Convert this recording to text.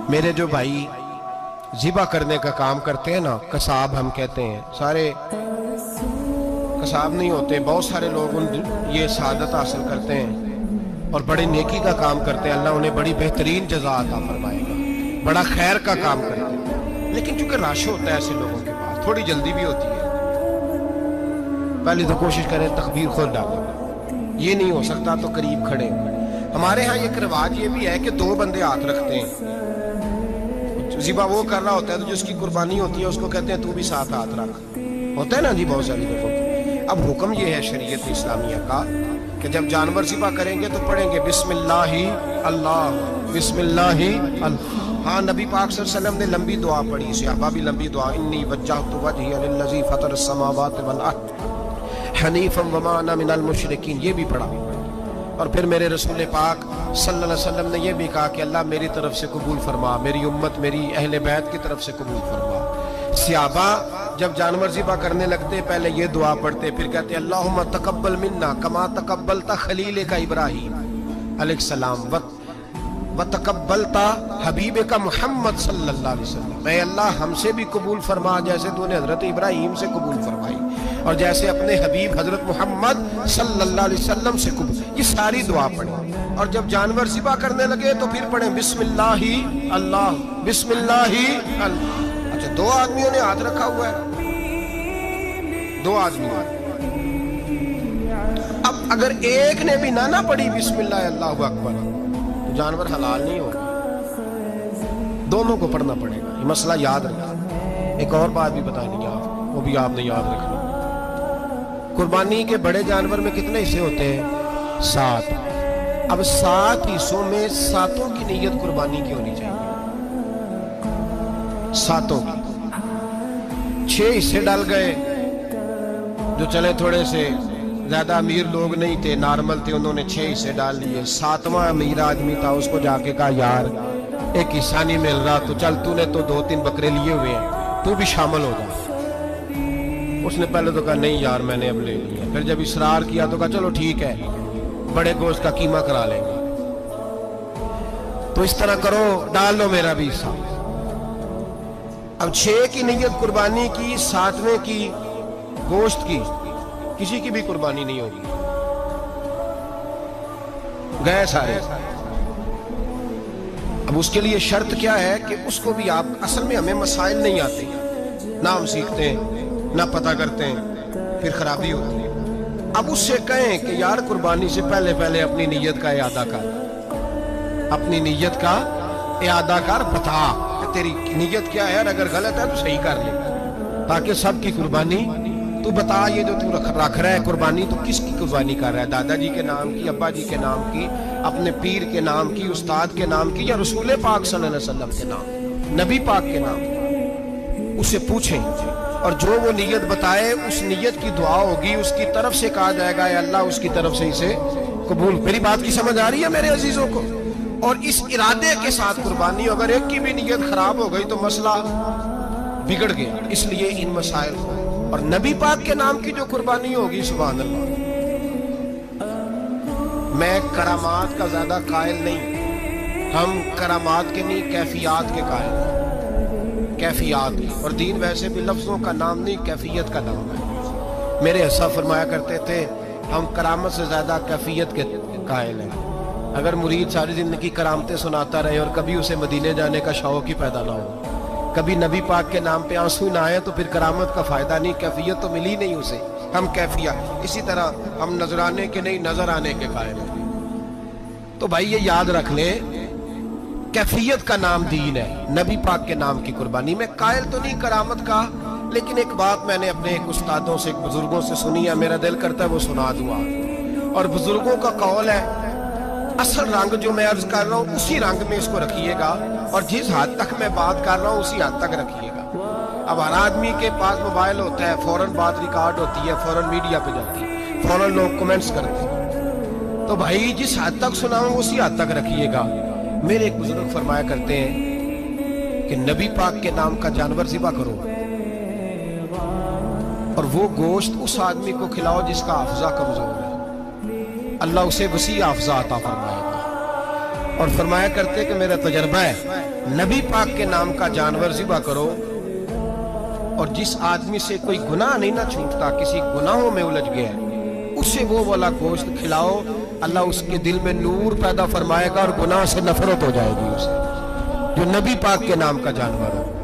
میرے جو بھائی ذبح کرنے کا کام کرتے ہیں نا، قصاب ہم کہتے ہیں، سارے قصاب نہیں ہوتے، بہت سارے لوگ یہ سعادت حاصل کرتے ہیں اور بڑے نیکی کا کام کرتے ہیں، اللہ انہیں بڑی بہترین جزا عطا فرمائے گا، بڑا خیر کا کام کرتے ہیں۔ لیکن چونکہ رش ہوتا ہے ایسے لوگوں کے پاس، تھوڑی جلدی بھی ہوتی ہے، پہلے تو کوشش کریں تکبیر خود ڈالو، یہ نہیں ہو سکتا تو قریب کھڑے ہو۔ ہمارے ہاں ایک رواج یہ بھی ہے کہ 2 بندے ہاتھ رکھتے ہیں، ذبح وہ کر رہا ہوتا ہے تو جس کی قربانی ہوتی ہے اس کو کہتے ہیں تو بھی ساتھ ہاتھ رکھ، ہوتا ہے نا جی بہت ساری دفعہ۔ اب حکم یہ ہے شریعت اسلامیہ کا کہ جب جانور ذبح کریں گے تو پڑھیں گے بسم اللہ اللہ، بسم اللہ اللہ۔ ہاں نبی پاک صلی اللہ علیہ وسلم نے لمبی دعا پڑھی، صحابہ بھی لمبی دعا، انی وجہت وجہی للذی فطر السماوات والارض حنیفا وما انا من المشرکین، یہ بھی پڑھا۔ اور پھر میرے رسول پاک صلی اللہ علیہ وسلم نے یہ بھی کہا کہ اللہ میری طرف سے قبول فرما، میری امت میری اہل بیت کی طرف سے قبول فرما۔ صحابہ جب جانور ذبح کرنے لگتے پہلے یہ دعا پڑھتے، پھر کہتے اللہم تقبل منا کما تقبلتا خلیل کا ابراہیم علیہ السلام وتقبلت حبیب کا محمد صلی اللہ علیہ وسلم، اے اللہ ہم سے بھی قبول فرما جیسے تو نے حضرت ابراہیم سے قبول فرمائی اور جیسے اپنے حبیب حضرت محمد صلی اللہ علیہ وسلم سے قبول۔ یہ ساری دعا پڑھیں اور جب جانور ذبح کرنے لگے تو پھر پڑھیں بسم اللہ اللہ، بسم اللہ اللہ۔ اچھا 2 آدمیوں نے ہاتھ رکھا ہوا ہے، 2 آدمیوں، اب اگر ایک نے بھی نہ پڑھی بسم اللہ اللہ اکبر تو جانور حلال نہیں ہوگا، دونوں کو پڑھنا پڑے گا۔ یہ مسئلہ یاد رکھنا۔ ایک اور بات بھی بتانی ہے آپ، وہ بھی آپ نے یاد رکھنا۔ قربانی کے بڑے جانور میں کتنے حصے ہوتے ہیں؟ 7۔ اب 7 حصوں میں 7 کی نیت قربانی کی ہونی چاہیے، 7 کی۔ 6 حصے ڈال گئے، جو چلے تھوڑے سے زیادہ امیر لوگ نہیں تھے، نارمل تھے، انہوں نے 6 حصے ڈال لیے۔ 7واں امیر آدمی تھا، اس کو جا کے کہا یار ایک حصہ نہیں مل رہا تو چل تو نے تو 2-3 بکرے لیے ہوئے ہیں، تو بھی شامل ہو جا۔ اس نے پہلے تو کہا نہیں یار میں نے اب لے لیا، پھر جب اصرار کیا تو کہا چلو ٹھیک ہے بڑے گوشت کا قیمہ کرا لیں گے۔ تو اس طرح کرو، ڈال لو میرا بھی حصہ۔ اب 6 کی نیت قربانی کی، 7ویں کی گوشت کی، کسی کی بھی قربانی نہیں ہوگی، گئے سارے۔ اب اس کے لیے شرط کیا ہے کہ اس کو بھی آپ، اصل میں ہمیں مسائل نہیں آتے، نہ ہم سیکھتے ہیں نہ پتہ کرتے ہیں، پھر خرابی ہوتی ہے۔ اب اس سے کہیں کہ یار قربانی سے پہلے اپنی نیت کا اعادہ کر، اپنی نیت کا اعادہ کر، بتا کہ تیری نیت کیا ہے، اگر غلط ہے تو صحیح کر لے، تاکہ سب کی قربانی تو بتا۔ یہ جو تو رکھ رہا ہے قربانی، تو کس کی قربانی کر رہا ہے؟ دادا جی کے نام کی، ابا جی کے نام کی، اپنے پیر کے نام کی، استاد کے نام کی، یا رسول پاک صلی اللہ علیہ وسلم کے نام، نبی پاک کے نام کی؟ اسے پوچھیں اور جو وہ نیت بتائے اس نیت کی دعا ہوگی، اس کی طرف سے کہا جائے گا اے اللہ اس کی طرف سے اسے قبول۔ میری بات کی سمجھ آ رہی ہے میرے عزیزوں کو؟ اور اس ارادے کے ساتھ قربانی، اگر ایک کی بھی نیت خراب ہو گئی تو مسئلہ بگڑ گیا۔ اس لیے ان مسائل کو، اور نبی پاک کے نام کی جو قربانی ہوگی، سبحان اللہ۔ میں کرامات کا زیادہ قائل نہیں، ہم کرامات کے نہیں کیفیات کے قائل ہیں، کیفیات کی۔ اور دین ویسے بھی لفظوں کا نام نہیں، کیفیت کا نام ہے۔ میرے حساب فرمایا کرتے تھے ہم کرامت سے زیادہ کیفیت کے قائل ہیں۔ اگر مرید ساری زندگی کرامتیں سناتا رہے اور کبھی اسے مدینے جانے کا شوق ہی پیدا نہ ہو، کبھی نبی پاک کے نام پہ آنسو نہ آئے، تو پھر کرامت کا فائدہ نہیں، کیفیت تو ملی نہیں اسے۔ ہم کیفیت، اسی طرح ہم نظرانے کے نہیں نظر آنے کے قائل ہیں۔ تو بھائی یہ یاد رکھ لیں، کیفیت کا نام دین ہے، نبی پاک کے نام کی قربانی۔ میں قائل تو نہیں کرامت کا، لیکن ایک بات میں نے اپنے ایک استادوں سے، ایک بزرگوں سے سنی ہے، میرا دل کرتا ہے وہ سنا دوں۔ اور بزرگوں کا قول ہے اصل رنگ جو میں عرض کر رہا ہوں اسی رنگ میں اس کو رکھیے گا، اور جس حد تک میں بات کر رہا ہوں اسی حد تک رکھیے گا۔ اب ہر آدمی کے پاس موبائل ہوتا ہے، فوراً بات ریکارڈ ہوتی ہے، فوراً میڈیا پہ جاتی ہے، فوراً لوگ کمنٹس کرتے ہیں، تو بھائی جس حد تک سناؤں اسی حد تک رکھیے گا۔ میرے ایک بزرگ فرمایا کرتے ہیں کہ نبی پاک کے نام کا جانور ذبح کرو اور وہ گوشت اس آدمی کو کھلاؤ جس کا حافظہ کمزور ہے، اللہ اسے وسیع حافظہ عطا فرمائے گا۔ اور فرمایا کرتے کہ میرا تجربہ ہے نبی پاک کے نام کا جانور ذبح کرو اور جس آدمی سے کوئی گناہ نہیں نہ چھوٹتا، کسی گناہوں میں الجھ گیا ہے، اسے وہ والا گوشت کھلاؤ، اللہ اس کے دل میں نور پیدا فرمائے گا اور گناہ سے نفرت ہو جائے گی اسے، جو نبی پاک کے نام کا جانور ہو۔